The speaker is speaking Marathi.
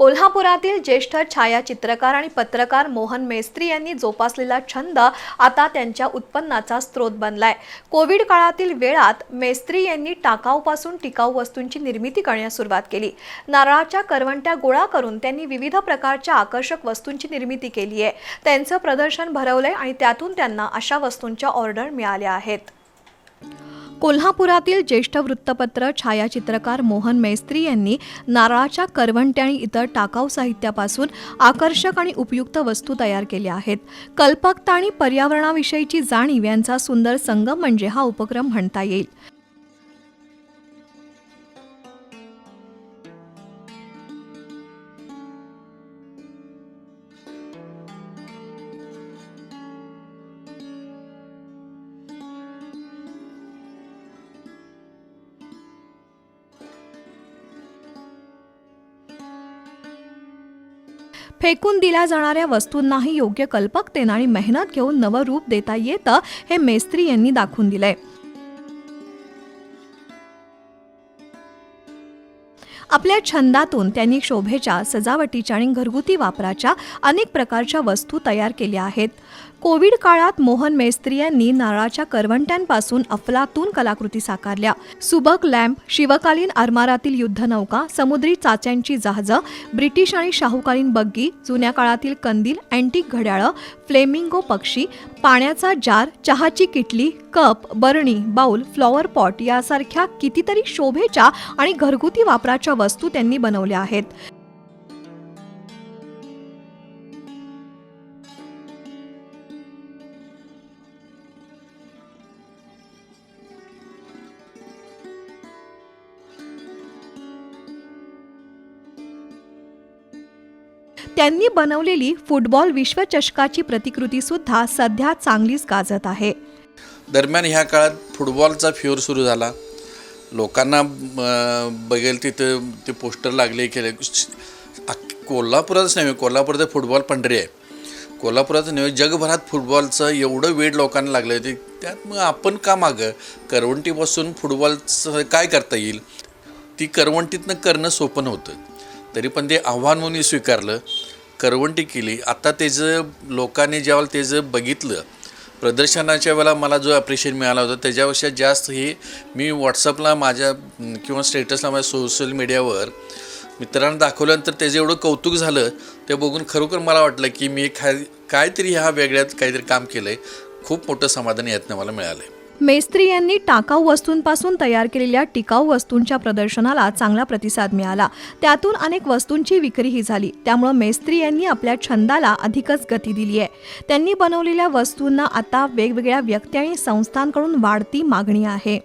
कोल्हापुरातील ज्येष्ठ छायाचित्रकार आणि पत्रकार मोहन मेस्त्री यांनी जोपासलेला छंद आता त्यांच्या उत्पन्नाचा स्रोत बनलाय। कोविड काळातील वेळात मेस्त्री यांनी टाकाऊपासून टिकाऊ वस्तूंची निर्मिती करण्यास सुरुवात केली। नारळाच्या करवंट्या गोळा करून त्यांनी विविध प्रकारच्या आकर्षक वस्तूंची निर्मिती केली आहे। त्यांचं प्रदर्शन भरवलंय आणि त्यातून त्यांना अशा वस्तूंच्या ऑर्डर मिळाल्या आहेत। कोल्हापुरातील ज्येष्ठ वृत्तपत्र छायाचित्रकार मोहन मेस्त्री यांनी नारळाच्या करवंट्या आणि इतर टाकाऊ साहित्यापासून आकर्षक आणि उपयुक्त वस्तू तयार केल्या आहेत। कल्पकता आणि पर्यावरणाविषयीची जाणीव यांचा सुंदर संगम म्हणजे हा उपक्रम म्हणता येईल। फेकून दिल्या जाणाऱ्या वस्तूंनाही योग्य कल्पकतेने आणि मेहनत घेऊन नवं रूप देता येतं हे मेस्त्री यांनी दाखवून दिलंय। आपल्या छंदातून त्यांनी शोभेच्या, सजावटीच्या आणि घरगुती वापराच्या अनेक प्रकारच्या वस्तू तयार केल्या आहेत। कोविड काळात मोहन मेस्त्री यांनी नारळाच्या करवंट्यांपासून अफलातून कलाकृती साकारल्या। सुबक लॅम्प, शिवकालीन आरमारातील युद्धनौका, समुद्री चाच्यांची जहाजं, ब्रिटिश आणि शाहूकालीन बग्गी, जुन्या काळातील कंदील, अँटिक घड्याळं, फ्लेमिंगो पक्षी, पाण्याचा जार, चहाची किटली, कप, बरणी, बाउल, फ्लॉवर पॉट यासारख्या कितीतरी शोभेच्या आणि घरगुती वापराच्या वस्तू त्यांनी बनवल्या आहेत। त्यांनी बनवलेली फुटबॉल विश्वचषकाची प्रतिकृती सुद्धा सध्या चांगलीच गाजत आहे। दरम्यान ह्या काळात फुटबॉलचा फेवर सुरू झाला। लोकांना बघेल तिथं ते पोस्टर लागले केले। कोल्हापुरातच नव्हे, कोल्हापुरात फुटबॉल पंढरी आहे। कोल्हापुरातच नव्हे, जगभरात फुटबॉलचं एवढं वेड लोकांना लागलं आहे। त्यात मग आपण का मागं करवंटीपासून फुटबॉलचं काय करता येईल, ती करवंटीतनं करणं सोपं नव्हतं। तरी पण ते आव्हान म्हणून स्वीकारलं, करवंटी केली। आता त्याचं लोकांनी ज्यावेळेला त्याचं बघितलं, प्रदर्शनाच्या वेळेला मला जो ॲप्रिशिएट मिळाला होता त्याच्यापेक्षा जास्त हे मी व्हॉट्सअपला माझ्या किंवा स्टेटसला माझ्या सोशल मीडियावर मित्रांना दाखवल्यानंतर त्याचं एवढं कौतुक झालं, ते बघून खरोखर मला वाटलं की मी काहीतरी ह्या वेगळ्यात काहीतरी काम केलं आहे। खूप मोठं समाधान यातनं मला मिळालं आहे। मेस्त्री यांनी टाकाऊ वस्तूंपासून तयार केलेल्या टिकाऊ वस्तूंच्या प्रदर्शनाला चांगला प्रतिसाद मिळाला। त्यातून अनेक वस्तूंची विक्रीही झाली। त्यामुळे मेस्त्री यांनी आपल्या छंदाला अधिकच गती दिली आहे। त्यांनी बनवलेल्या वस्तूंना आता वेगवेगळ्या व्यक्ती आणि संस्थांकडून वाढती मागणी आहे।